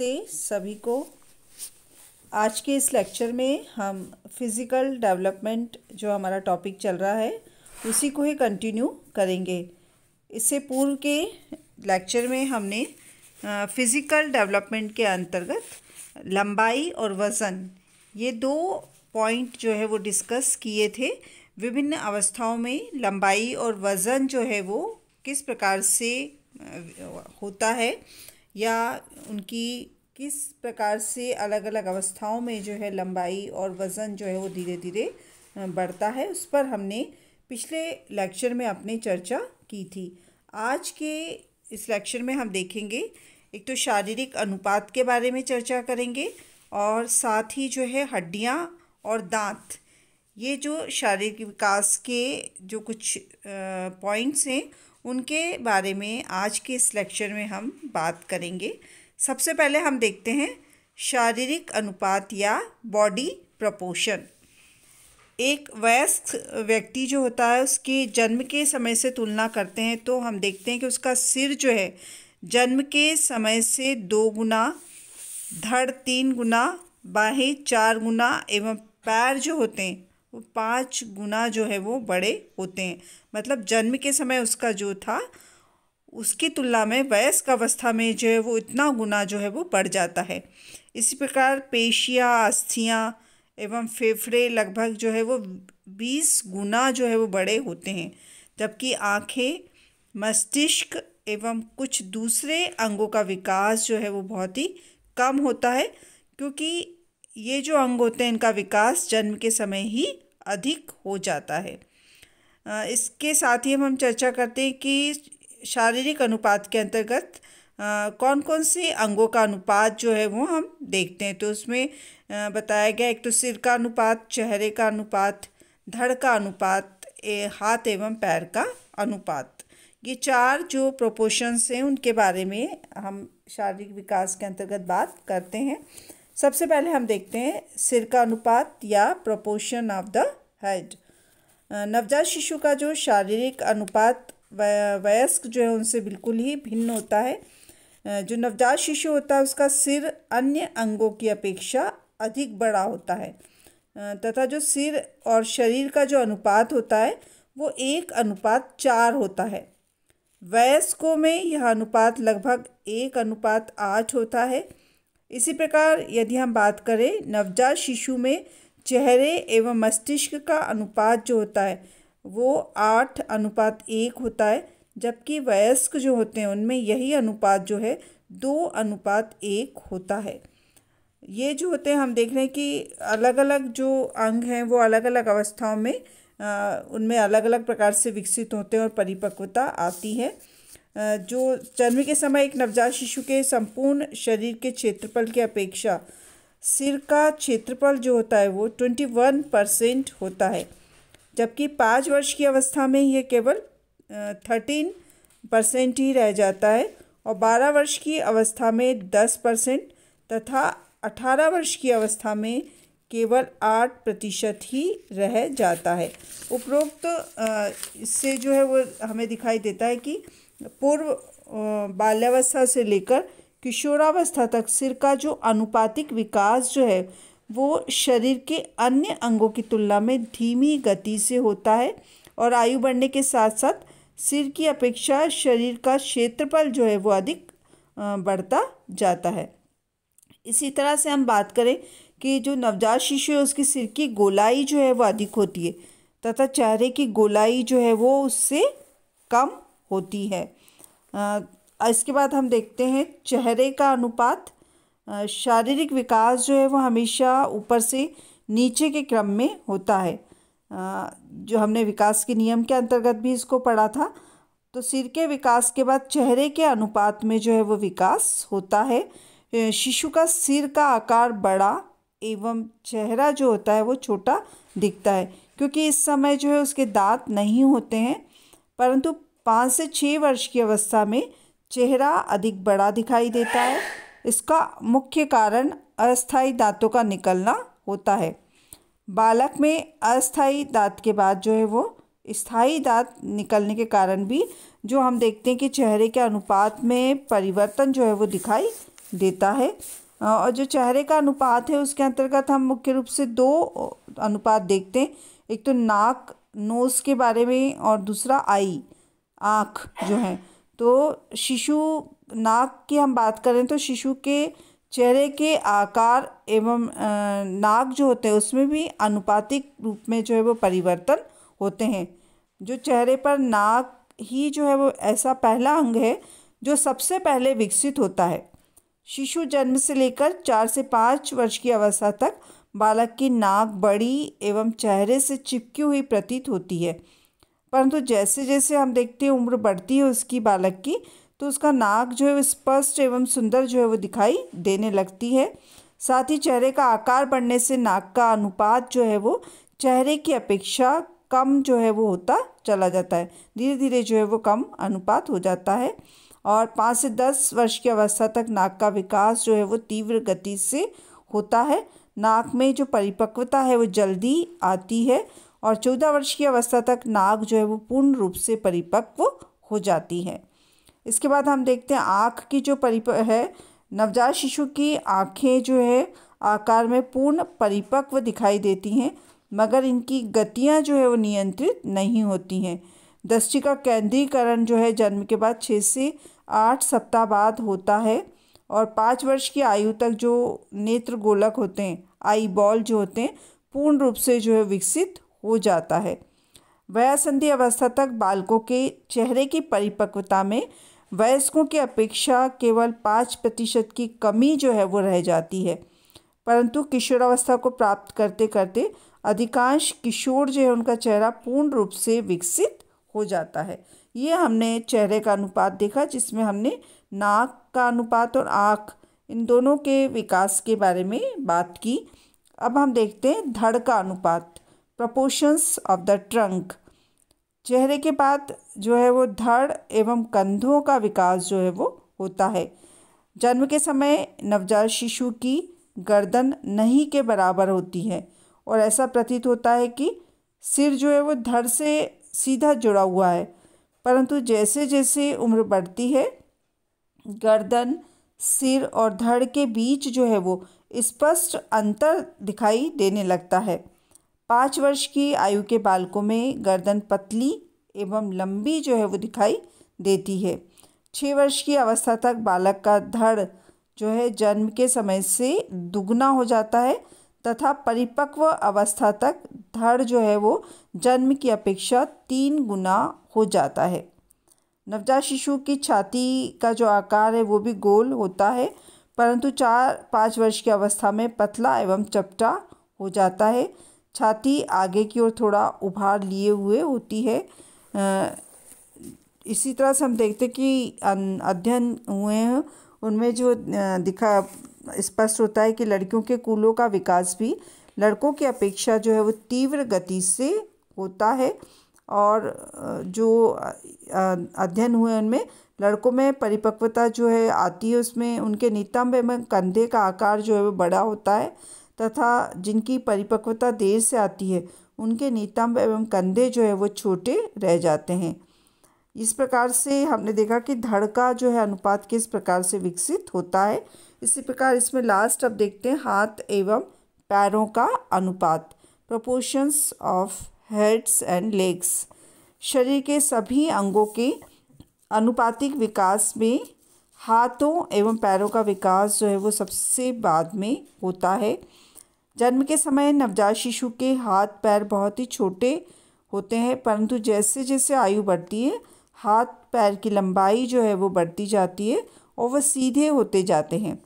नमस्ते सभी को। आज के इस लेक्चर में हम फिज़िकल डेवलपमेंट जो हमारा टॉपिक चल रहा है उसी को ही कंटिन्यू करेंगे। इससे पूर्व के लेक्चर में हमने फिज़िकल डेवलपमेंट के अंतर्गत लंबाई और वज़न ये दो पॉइंट जो है वो डिस्कस किए थे। विभिन्न अवस्थाओं में लंबाई और वज़न जो है वो किस प्रकार से होता है या उनकी किस प्रकार से अलग अलग अवस्थाओं में जो है लंबाई और वज़न जो है वो धीरे धीरे बढ़ता है, उस पर हमने पिछले लेक्चर में अपनी चर्चा की थी। आज के इस लेक्चर में हम देखेंगे, एक तो शारीरिक अनुपात के बारे में चर्चा करेंगे और साथ ही जो है हड्डियां और दांत, ये जो शारीरिक विकास के जो कुछ पॉइंट्स हैं उनके बारे में आज के इस लेक्चर में हम बात करेंगे। सबसे पहले हम देखते हैं शारीरिक अनुपात या बॉडी प्रपोर्शन। एक वयस्क व्यक्ति जो होता है उसके जन्म के समय से तुलना करते हैं तो हम देखते हैं कि उसका सिर जो है जन्म के समय से 2 गुना, धड़ 3 गुना, बाहें 4 गुना एवं पैर जो होते हैं वो 5 गुना जो है वो बड़े होते हैं। मतलब जन्म के समय उसका जो था उसकी तुलना में वयस्क अवस्था में जो है वो इतना गुना जो है वो बढ़ जाता है। इसी प्रकार पेशियाँ, अस्थियाँ एवं फेफड़े लगभग जो है वो 20 गुना जो है वो बड़े होते हैं, जबकि आँखें, मस्तिष्क एवं कुछ दूसरे अंगों का विकास जो है वो बहुत ही कम होता है, क्योंकि ये जो अंग होते हैं इनका विकास जन्म के समय ही अधिक हो जाता है। इसके साथ ही हम चर्चा करते हैं कि शारीरिक अनुपात के अंतर्गत कौन कौन से अंगों का अनुपात जो है वो हम देखते हैं। तो उसमें बताया गया, एक तो सिर का अनुपात, चेहरे का अनुपात, धड़ का अनुपात, हाथ एवं पैर का अनुपात। ये 4 जो प्रोपोर्शंस हैं उनके बारे में हम शारीरिक विकास के अंतर्गत बात करते हैं। सबसे पहले हम देखते हैं सिर का अनुपात या प्रोपोर्शन ऑफ द हेड। नवजात शिशु का जो शारीरिक अनुपात वयस्क जो है उनसे बिल्कुल ही भिन्न होता है। जो नवजात शिशु होता है उसका सिर अन्य अंगों की अपेक्षा अधिक बड़ा होता है तथा जो सिर और शरीर का जो अनुपात होता है वो 1:4 होता है। वयस्कों में यह अनुपात लगभग 1:8 होता है। इसी प्रकार यदि हम बात करें नवजात शिशु में चेहरे एवं मस्तिष्क का अनुपात जो होता है वो 8:1 होता है, जबकि वयस्क जो होते हैं उनमें यही अनुपात जो है 2:1 होता है। ये जो होते हैं हम देख रहे हैं कि अलग अलग जो अंग हैं वो अलग अलग अवस्थाओं में उनमें अलग अलग प्रकार से विकसित होते हैं और परिपक्वता आती है। जो जन्म के समय एक नवजात शिशु के संपूर्ण शरीर के क्षेत्रफल की अपेक्षा सिर का क्षेत्रफल जो होता है वो 21% होता है, जबकि 5 वर्ष की अवस्था में यह केवल 13% ही रह जाता है और 12 वर्ष की अवस्था में 10% तथा 18 वर्ष की अवस्था में केवल 8% ही रह जाता है। उपरोक्त इससे जो है वो हमें दिखाई देता है कि पूर्व बाल्यावस्था से लेकर किशोरावस्था तक सिर का जो अनुपातिक विकास जो है वो शरीर के अन्य अंगों की तुलना में धीमी गति से होता है और आयु बढ़ने के साथ साथ सिर की अपेक्षा शरीर का क्षेत्रफल जो है वो अधिक बढ़ता जाता है। इसी तरह से हम बात करें कि जो नवजात शिशु है उसकी सिर की गोलाई जो है वो अधिक होती है तथा चेहरे की गोलाई जो है वो उससे कम होती है। इसके बाद हम देखते हैं चेहरे का अनुपात। शारीरिक विकास जो है वो हमेशा ऊपर से नीचे के क्रम में होता है। जो हमने विकास के नियम के अंतर्गत भी इसको पढ़ा था। तो सिर के विकास के बाद चेहरे के अनुपात में जो है वो विकास होता है। शिशु का सिर का आकार बड़ा एवं चेहरा जो होता है वो छोटा दिखता है, क्योंकि इस समय जो है उसके दांत नहीं होते हैं, परंतु 5 से 6 वर्ष की अवस्था में चेहरा अधिक बड़ा दिखाई देता है। इसका मुख्य कारण अस्थायी दांतों का निकलना होता है। बालक में अस्थायी दांत के बाद जो है वो स्थायी दांत निकलने के कारण भी जो हम देखते हैं कि चेहरे के अनुपात में परिवर्तन जो है वो दिखाई देता है। और जो चेहरे का अनुपात है उसके अंतर्गत हम मुख्य रूप से दो अनुपात देखते हैं। एक तो नाक नोज़ के बारे में और दूसरा आई आँख जो है। तो शिशु नाक की हम बात करें तो शिशु के चेहरे के आकार एवं नाक जो होते हैं उसमें भी अनुपातिक रूप में जो है वो परिवर्तन होते हैं। जो चेहरे पर नाक ही जो है वो ऐसा पहला अंग है जो सबसे पहले विकसित होता है। शिशु जन्म से लेकर 4 से 5 वर्ष की अवस्था तक बालक की नाक बड़ी एवं चेहरे से चिपकी हुई प्रतीत होती है, परंतु जैसे जैसे हम देखते हैं उम्र बढ़ती है उसकी बालक की, तो उसका नाक जो है वो स्पष्ट एवं सुंदर जो है वो दिखाई देने लगती है। साथ ही चेहरे का आकार बढ़ने से नाक का अनुपात जो है वो चेहरे की अपेक्षा कम जो है वो होता चला जाता है। धीरे धीरे जो है वो कम अनुपात हो जाता है। और 5 से 10 वर्ष की अवस्था तक नाक का विकास जो है वो तीव्र गति से होता है। नाक में जो परिपक्वता है वो जल्दी आती है और 14 वर्ष की अवस्था तक नाक जो है वो पूर्ण रूप से परिपक्व हो जाती है। इसके बाद हम देखते हैं आँख की जो है। नवजात शिशु की आँखें जो है आकार में पूर्ण परिपक्व दिखाई देती हैं, मगर इनकी गतियाँ जो है वो नियंत्रित नहीं होती हैं। दृष्टि का केंद्रीकरण जो है जन्म के बाद 6 से 8 सप्ताह बाद होता है और 5 वर्ष की आयु तक जो नेत्र गोलक होते हैं, आई बॉल जो होते हैं, पूर्ण रूप से जो है विकसित हो जाता है। वयस्क अवस्था तक बालकों के चेहरे की परिपक्वता में वयस्कों की अपेक्षा केवल 5% की कमी जो है वो रह जाती है, परंतु किशोरावस्था को प्राप्त करते करते अधिकांश किशोर जो है उनका चेहरा पूर्ण रूप से विकसित हो जाता है। ये हमने चेहरे का अनुपात देखा जिसमें हमने नाक का अनुपात और आँख इन दोनों के विकास के बारे में बात की। अब हम देखते हैं धड़ का अनुपात, प्रोपोर्शंस ऑफ द ट्रंक। चेहरे के बाद जो है वो धड़ एवं कंधों का विकास जो है वो होता है। जन्म के समय नवजात शिशु की गर्दन नहीं के बराबर होती है और ऐसा प्रतीत होता है कि सिर जो है वो धड़ से सीधा जुड़ा हुआ है, परंतु जैसे जैसे उम्र बढ़ती है गर्दन सिर और धड़ के बीच जो है वो स्पष्ट अंतर दिखाई देने लगता है। 5 वर्ष की आयु के बालकों में गर्दन पतली एवं लंबी जो है वो दिखाई देती है। 6 वर्ष की अवस्था तक बालक का धड़ जो है जन्म के समय से दुगना हो जाता है तथा परिपक्व अवस्था तक धड़ जो है वो जन्म की अपेक्षा 3 गुना हो जाता है। नवजात शिशु की छाती का जो आकार है वो भी गोल होता है, परंतु 4-5 वर्ष की अवस्था में पतला एवं चपटा हो जाता है। छाती आगे की ओर थोड़ा उभार लिए हुए होती है। इसी तरह से हम देखते कि अध्ययन हुए हैं उनमें जो दिखा स्पष्ट होता है कि लड़कियों के कूलों का विकास भी लड़कों की अपेक्षा जो है वो तीव्र गति से होता है। और जो अध्ययन हुए उनमें लड़कों में परिपक्वता जो है आती है उसमें उनके नितंब एवं कंधे का आकार जो है वो बड़ा होता है तथा जिनकी परिपक्वता देर से आती है उनके नितंब एवं कंधे जो है वो छोटे रह जाते हैं। इस प्रकार से हमने देखा कि धड़ का जो है अनुपात किस प्रकार से विकसित होता है। इसी प्रकार इसमें लास्ट अब देखते हैं हाथ एवं पैरों का अनुपात, proportions of heads and legs. शरीर के सभी अंगों के अनुपातिक विकास में हाथों एवं पैरों का विकास जो है वो सबसे बाद में होता है। जन्म के समय नवजात शिशु के हाथ पैर बहुत ही छोटे होते हैं, परंतु जैसे जैसे आयु बढ़ती है हाथ पैर की लंबाई जो है वो बढ़ती जाती है और वह सीधे होते जाते हैं।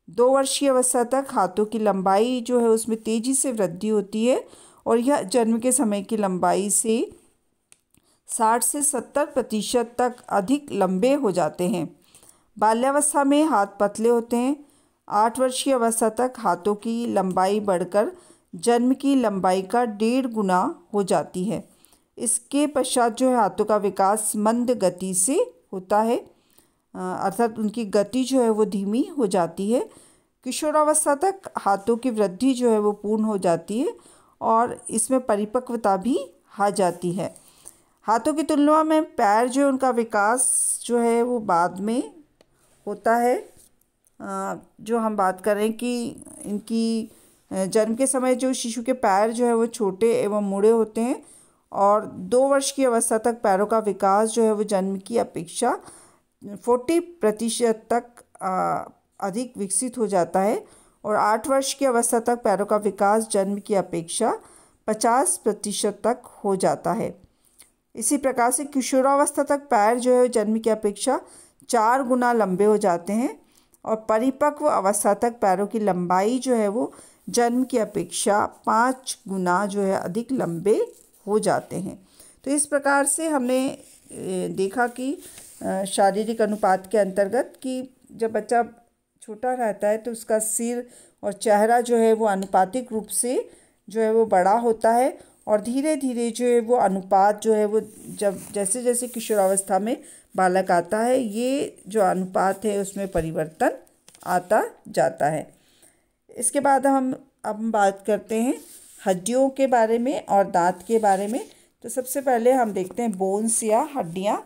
2 वर्ष की अवस्था तक हाथों की लंबाई जो है उसमें तेज़ी से वृद्धि होती है और यह जन्म के समय की लंबाई से 60 से 70% तक अधिक लंबे हो जाते हैं। बाल्यावस्था में हाथ पतले होते हैं। 8 वर्ष की अवस्था तक हाथों की लंबाई बढ़कर जन्म की लंबाई का 1.5 गुना हो जाती है। इसके पश्चात जो है हाथों का विकास मंद गति से होता है, अर्थात उनकी गति जो है वो धीमी हो जाती है। किशोरावस्था तक हाथों की वृद्धि जो है वो पूर्ण हो जाती है और इसमें परिपक्वता भी आ जाती है। हाथों की तुलना में पैर जो उनका विकास जो है वो बाद में होता है। जो हम बात करें कि इनकी जन्म के समय जो शिशु के पैर जो है वो छोटे एवं मुड़े होते हैं और 2 वर्ष की अवस्था तक पैरों का विकास जो है वो जन्म की अपेक्षा 40% तक अधिक विकसित हो जाता है और 8 वर्ष की अवस्था तक पैरों का विकास जन्म की अपेक्षा 50% तक हो जाता है। इसी प्रकार से किशोरावस्था तक पैर जो है जन्म की अपेक्षा 4 गुना लंबे हो जाते हैं और परिपक्व अवस्था तक पैरों की लंबाई जो है वो जन्म की अपेक्षा 5 गुना जो है अधिक लंबे हो जाते हैं। तो इस प्रकार से हमने देखा कि शारीरिक अनुपात के अंतर्गत कि जब बच्चा छोटा रहता है तो उसका सिर और चेहरा जो है वो अनुपातिक रूप से जो है वो बड़ा होता है और धीरे धीरे जो है वो अनुपात जो है वो जब जैसे जैसे किशोरावस्था में बालक आता है ये जो अनुपात है उसमें परिवर्तन आता जाता है। इसके बाद हम अब बात करते हैं हड्डियों के बारे में और दांत के बारे में। तो सबसे पहले हम देखते हैं बोन्स या हड्डियाँ।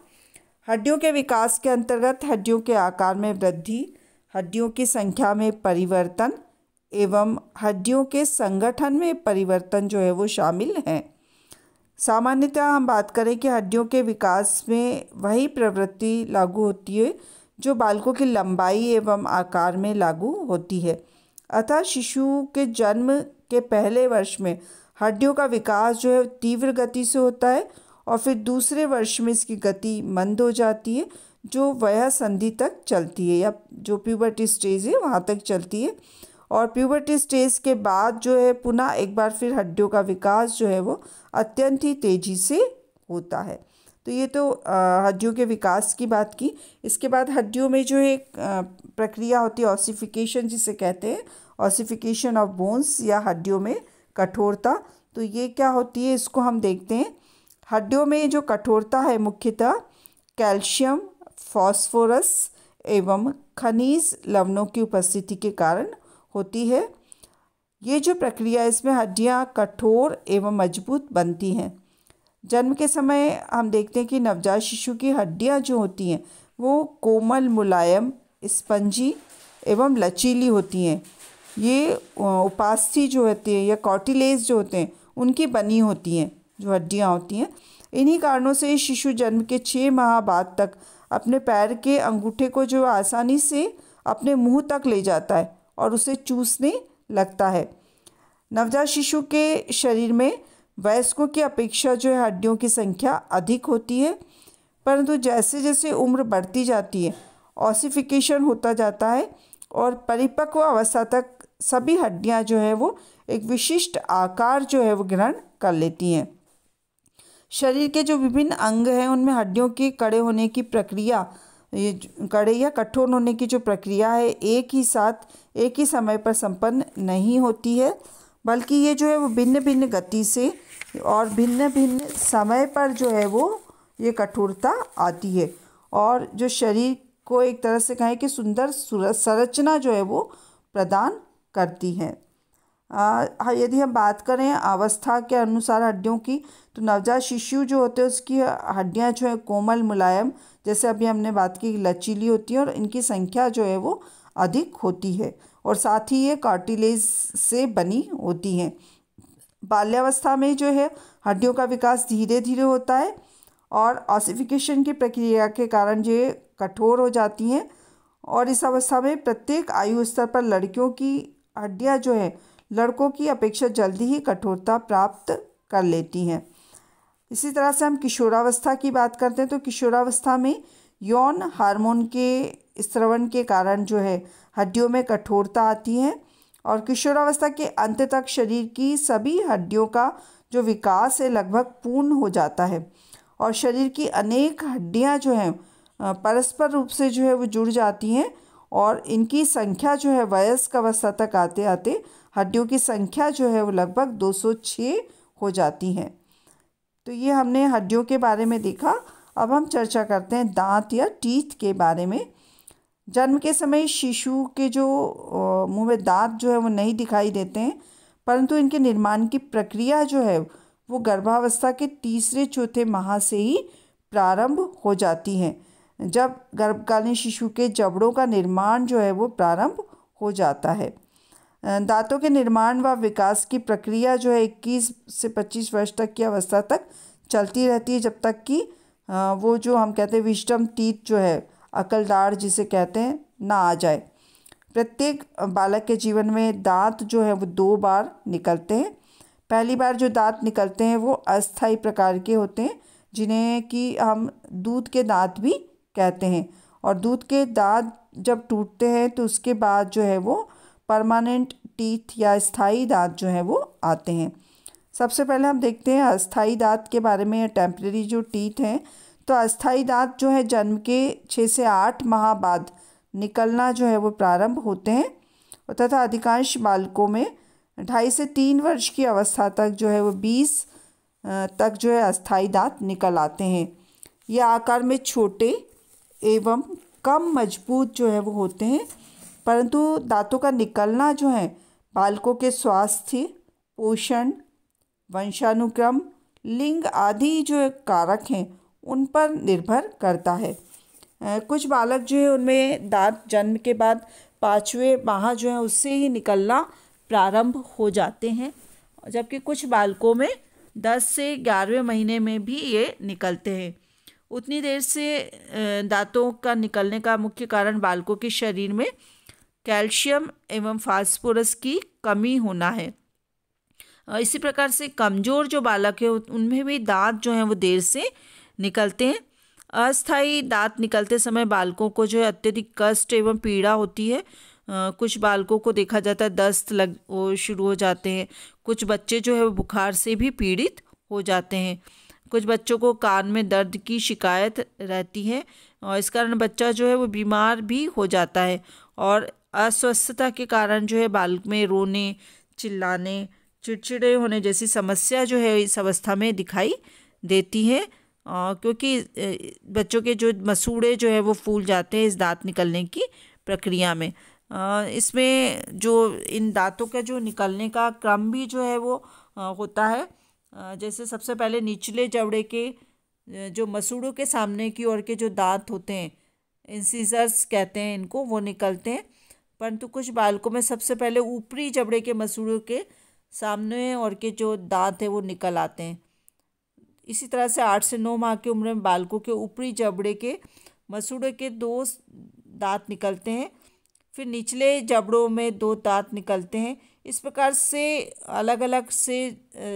हड्डियों के विकास के अंतर्गत हड्डियों के आकार में वृद्धि, हड्डियों की संख्या में परिवर्तन एवं हड्डियों के संगठन में परिवर्तन जो है वो शामिल हैं। सामान्यतः हम बात करें कि हड्डियों के विकास में वही प्रवृत्ति लागू होती है जो बालकों की लंबाई एवं आकार में लागू होती है। अतः शिशु के जन्म के पहले वर्ष में हड्डियों का विकास जो है तीव्र गति से होता है और फिर दूसरे वर्ष में इसकी गति मंद हो जाती है जो वयः संधि तक चलती है या जो प्यूबर्टी स्टेज है वहाँ तक चलती है और प्यूबर्टी स्टेज के बाद जो है पुनः एक बार फिर हड्डियों का विकास जो है वो अत्यंत ही तेज़ी से होता है। तो ये तो हड्डियों के विकास की बात की। इसके बाद हड्डियों में जो एक प्रक्रिया होती है ऑसिफिकेशन जिसे कहते हैं, ऑसिफिकेशन ऑफ बोन्स या हड्डियों में कठोरता। तो ये क्या होती है इसको हम देखते हैं। हड्डियों में जो कठोरता है मुख्यतः कैल्शियम, फास्फोरस एवं खनिज लवणों की उपस्थिति के कारण होती है। ये जो प्रक्रिया इसमें हड्डियां कठोर एवं मजबूत बनती हैं। जन्म के समय हम देखते हैं कि नवजात शिशु की हड्डियां जो होती हैं वो कोमल, मुलायम, स्पंजी एवं लचीली होती हैं। ये उपास्थि जो होती है या कार्टिलेज जो होते हैं उनकी बनी होती हैं जो हड्डियां होती हैं। इन्हीं कारणों से शिशु जन्म के 6 माह बाद तक अपने पैर के अंगूठे को जो आसानी से अपने मुंह तक ले जाता है और उसे चूसने लगता है। नवजात शिशु के शरीर में वयस्कों की अपेक्षा जो है हड्डियों की संख्या अधिक होती है, परंतु जैसे जैसे उम्र बढ़ती जाती है ऑसिफिकेशन होता जाता है और परिपक्व अवस्था तक सभी हड्डियां जो है वो एक विशिष्ट आकार जो है वो ग्रहण कर लेती हैं। शरीर के जो विभिन्न अंग हैं उनमें हड्डियों के कड़े होने की प्रक्रिया, ये कड़े या कठोर होने की जो प्रक्रिया है एक ही साथ एक ही समय पर संपन्न नहीं होती है, बल्कि ये जो है वो भिन्न भिन्न गति से और भिन्न भिन्न समय पर जो है वो ये कठोरता आती है और जो शरीर को एक तरह से कहें कि सुंदर संरचना जो है वो प्रदान करती है। यदि हम बात करें अवस्था के अनुसार हड्डियों की तो नवजात शिशु जो होते हैं उसकी हड्डियां जो है कोमल, मुलायम, जैसे अभी हमने बात की लचीली होती है और इनकी संख्या जो है वो अधिक होती है और साथ ही ये कार्टिलेज से बनी होती हैं। बाल्यावस्था में जो है हड्डियों का विकास धीरे धीरे होता है और ऑसिफिकेशन की प्रक्रिया के कारण ये कठोर हो जाती हैं और इस अवस्था में प्रत्येक आयु स्तर पर लड़कियों की हड्डियां जो है लड़कों की अपेक्षा जल्दी ही कठोरता प्राप्त कर लेती हैं। इसी तरह से हम किशोरावस्था की बात करते हैं तो किशोरावस्था में यौन हार्मोन के स्रवण के कारण जो है हड्डियों में कठोरता आती है और किशोरावस्था के अंत तक शरीर की सभी हड्डियों का जो विकास है लगभग पूर्ण हो जाता है और शरीर की अनेक हड्डियां जो हैं परस्पर रूप से जो है वो जुड़ जाती हैं और इनकी संख्या जो है वयस्क अवस्था तक आते आते हड्डियों की संख्या जो है वो लगभग 206 हो जाती हैं। तो ये हमने हड्डियों के बारे में देखा। अब हम चर्चा करते हैं दांत या टीथ के बारे में। जन्म के समय शिशु के जो मुंह में दांत जो है वो नहीं दिखाई देते हैं, परंतु इनके निर्माण की प्रक्रिया जो है वो गर्भावस्था के तीसरे चौथे माह से ही प्रारंभ हो जाती हैं। जब गर्भकालीन शिशु के जबड़ों का निर्माण जो है वो प्रारंभ हो जाता है। दांतों के निर्माण व विकास की प्रक्रिया जो है 21 से 25 वर्ष तक की अवस्था तक चलती रहती है, जब तक कि वो जो हम कहते हैं विजडम टीथ जो है, अकल दाढ़ जिसे कहते हैं, ना आ जाए। प्रत्येक बालक के जीवन में दांत जो है वो 2 बार निकलते हैं। पहली बार जो दांत निकलते हैं वो अस्थायी प्रकार के होते हैं, जिन्हें कि हम दूध के दांत भी कहते हैं। और दूध के दांत जब टूटते हैं तो उसके बाद जो है वो परमानेंट टीथ या स्थायी दांत जो है वो आते हैं। सबसे पहले हम देखते हैं अस्थायी दांत के बारे में, या टेम्परेरी जो टीथ हैं। तो अस्थायी दांत जो है जन्म के 6 से 8 माह बाद निकलना जो है वो प्रारंभ होते हैं तथा अधिकांश बालकों में 2.5 से 3 वर्ष की अवस्था तक जो है वो 20 तक जो है अस्थायी दांत निकल आते हैं। ये आकार में छोटे एवं कम मजबूत जो है वो होते हैं, परंतु दांतों का निकलना जो है बालकों के स्वास्थ्य, पोषण, वंशानुक्रम, लिंग आदि जो कारक हैं उन पर निर्भर करता है। कुछ बालक जो है उनमें दांत जन्म के बाद 5वें माह जो है उससे ही निकलना प्रारंभ हो जाते हैं, जबकि कुछ बालकों में 10 से 11वें महीने में भी ये निकलते हैं। उतनी देर से दांतों का निकलने का मुख्य कारण बालकों के शरीर में कैल्शियम एवं फास्फोरस की कमी होना है। इसी प्रकार से कमज़ोर जो बालक है उनमें भी दांत जो हैं वो देर से निकलते हैं। अस्थायी दांत निकलते समय बालकों को जो है अत्यधिक कष्ट एवं पीड़ा होती है। कुछ बालकों को देखा जाता है दस्त वो शुरू हो जाते हैं। कुछ बच्चे जो है वो बुखार से भी पीड़ित हो जाते हैं। कुछ बच्चों को कान में दर्द की शिकायत रहती है और इस कारण बच्चा जो है वो बीमार भी हो जाता है। और अस्वस्थता के कारण जो है बालक में रोने, चिल्लाने, चिड़चिड़े होने जैसी समस्या जो है इस अवस्था में दिखाई देती है, क्योंकि बच्चों के जो मसूड़े जो है वो फूल जाते हैं इस दांत निकलने की प्रक्रिया में। इसमें जो इन दांतों का जो निकलने का क्रम भी जो है वो होता है। जैसे सबसे पहले निचले जबड़े के जो मसूड़ों के सामने की ओर के जो दांत होते हैं, इंसिजर्स कहते हैं इनको, वो निकलते हैं। परंतु कुछ बालकों में सबसे पहले ऊपरी जबड़े के मसूड़ों के सामने और के जो दांत है वो निकल आते हैं। इसी तरह से 8 से 9 माह की उम्र में बालकों के ऊपरी जबड़े के मसूड़े के 2 दांत निकलते हैं, फिर निचले जबड़ों में 2 दांत निकलते हैं। इस प्रकार से अलग अलग से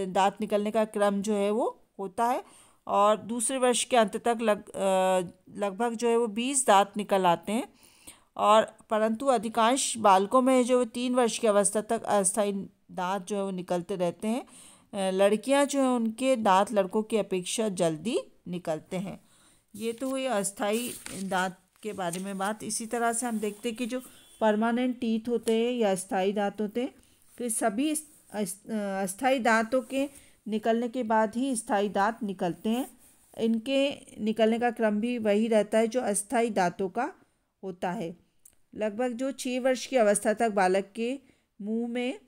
दांत निकलने का क्रम जो है वो होता है और दूसरे वर्ष के अंत तक लगभग जो है वो 20 दांत निकल आते हैं। और परंतु अधिकांश बालकों में जो 3 वर्ष की अवस्था तक अस्थायी दांत जो है वो निकलते रहते हैं। लड़कियां जो है उनके दांत लड़कों की अपेक्षा जल्दी निकलते हैं। ये तो हुई अस्थायी दांत के बारे में बात। इसी तरह से हम देखते हैं कि जो परमानेंट टीथ होते हैं या अस्थायी दांत होते हैं, तो सभी अस्थायी दांतों के निकलने के बाद ही स्थायी दांत निकलते हैं। इनके निकलने का क्रम भी वही रहता है जो अस्थायी दांतों का होता है। लगभग जो 6 वर्ष की अवस्था तक बालक के मुंह में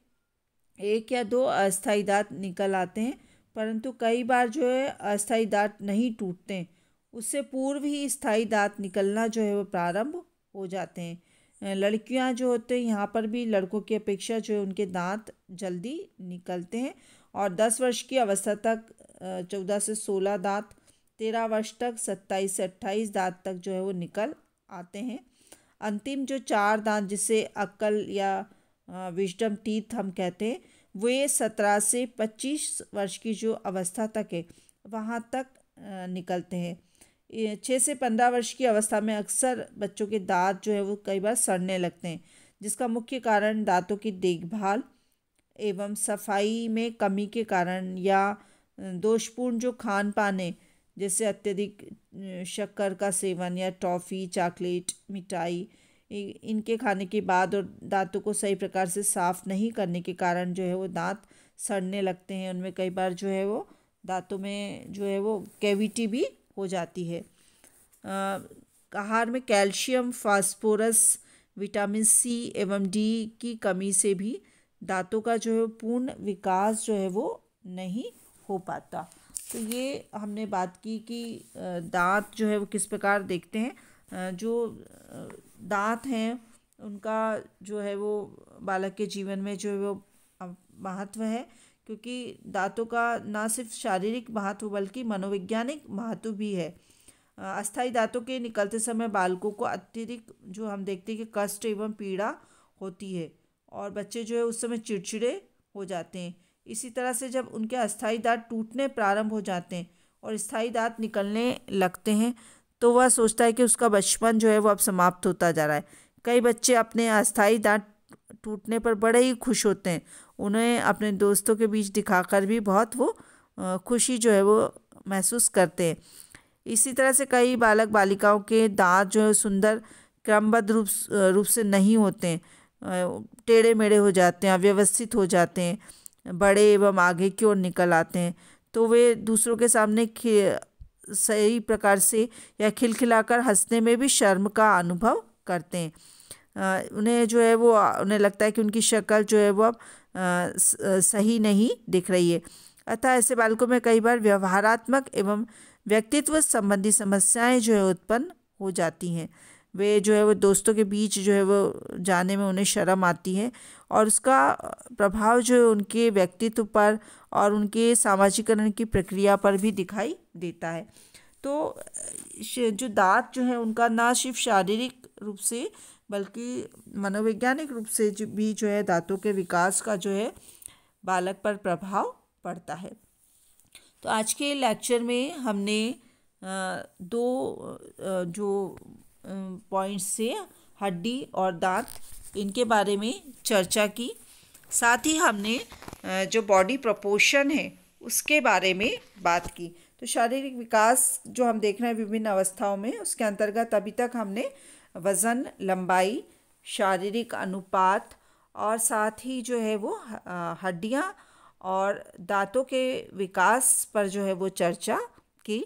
1 या 2 अस्थायी दांत निकल आते हैं, परंतु कई बार जो है अस्थायी दांत नहीं टूटते हैं। उससे पूर्व ही स्थायी दांत निकलना जो है वो प्रारंभ हो जाते हैं। लड़कियां जो होते हैं यहाँ पर भी लड़कों की अपेक्षा जो है उनके दांत जल्दी निकलते हैं और 10 वर्ष की अवस्था तक 14 से 16 दांत, 13 वर्ष तक 27 से 28 दांत तक जो है वो निकल आते हैं। अंतिम जो 4 दांत जिसे अक्ल या विजडम टीथ हम कहते हैं, वे 17 से 25 वर्ष की जो अवस्था तक है वहाँ तक निकलते हैं। 6 से 15 वर्ष की अवस्था में अक्सर बच्चों के दांत जो है वो कई बार सड़ने लगते हैं, जिसका मुख्य कारण दांतों की देखभाल एवं सफाई में कमी के कारण या दोषपूर्ण जो खान पान है, जैसे अत्यधिक शक्कर का सेवन या टॉफ़ी, चॉकलेट, मिठाई, इनके खाने के बाद और दांतों को सही प्रकार से साफ़ नहीं करने के कारण जो है वो दांत सड़ने लगते हैं। उनमें कई बार जो है वो दांतों में जो है वो कैविटी भी हो जाती है। आहार में कैल्शियम, फास्फोरस, विटामिन सी एवं डी की कमी से भी दांतों का जो है पूर्ण विकास जो है वो नहीं हो पाता। तो ये हमने बात की कि दांत जो है वो किस प्रकार देखते हैं। जो दांत हैं उनका जो है वो बालक के जीवन में जो है वो महत्व है, क्योंकि दांतों का ना सिर्फ शारीरिक महत्व बल्कि मनोवैज्ञानिक महत्व भी है। अस्थायी दांतों के निकलते समय बालकों को अत्यधिक जो हम देखते हैं कि कष्ट एवं पीड़ा होती है और बच्चे जो है उस समय चिड़चिड़े हो जाते हैं। इसी तरह से जब उनके अस्थायी दांत टूटने प्रारंभ हो जाते हैं और स्थायी दांत निकलने लगते हैं तो वह सोचता है कि उसका बचपन जो है वो अब समाप्त होता जा रहा है। कई बच्चे अपने अस्थायी दांत टूटने पर बड़े ही खुश होते हैं, उन्हें अपने दोस्तों के बीच दिखाकर भी बहुत वो खुशी जो है वो महसूस करते हैं। इसी तरह से कई बालक बालिकाओं के दांत जो है सुंदर क्रमबद्ध रूप से नहीं होते हैं, टेढ़े मेढ़े हो जाते हैं, अव्यवस्थित हो जाते हैं, बड़े एवं आगे की ओर निकल आते हैं। तो वे दूसरों के सामने सही प्रकार से या खिलखिलाकर हंसने में भी शर्म का अनुभव करते हैं। उन्हें जो है वो उन्हें लगता है कि उनकी शक्ल जो है वो अब सही नहीं दिख रही है। अतः ऐसे बालकों में कई बार व्यवहारात्मक एवं व्यक्तित्व संबंधी समस्याएं जो है उत्पन्न हो जाती हैं। वे जो है वो दोस्तों के बीच जो है वो जाने में उन्हें शर्म आती है और उसका प्रभाव जो है उनके व्यक्तित्व पर और उनके सामाजिकरण की प्रक्रिया पर भी दिखाई देता है। तो जो दांत जो है उनका ना सिर्फ शारीरिक रूप से बल्कि मनोवैज्ञानिक रूप से भी जो है दांतों के विकास का जो है बालक पर प्रभाव पड़ता है। तो आज के लेक्चर में हमने दो जो पॉइंट्स से हड्डी और दांत इनके बारे में चर्चा की, साथ ही हमने जो बॉडी प्रोपोर्शन है उसके बारे में बात की। तो शारीरिक विकास जो हम देख रहे हैं विभिन्न अवस्थाओं में, उसके अंतर्गत अभी तक हमने वज़न, लंबाई, शारीरिक अनुपात और साथ ही जो है वो हड्डियाँ और दांतों के विकास पर जो है वो चर्चा की।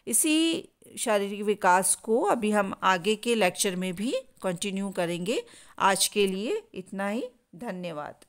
इसी शारीरिक विकास को अभी हम आगे के लेक्चर में भी कंटिन्यू करेंगे। आज के लिए इतना ही, धन्यवाद।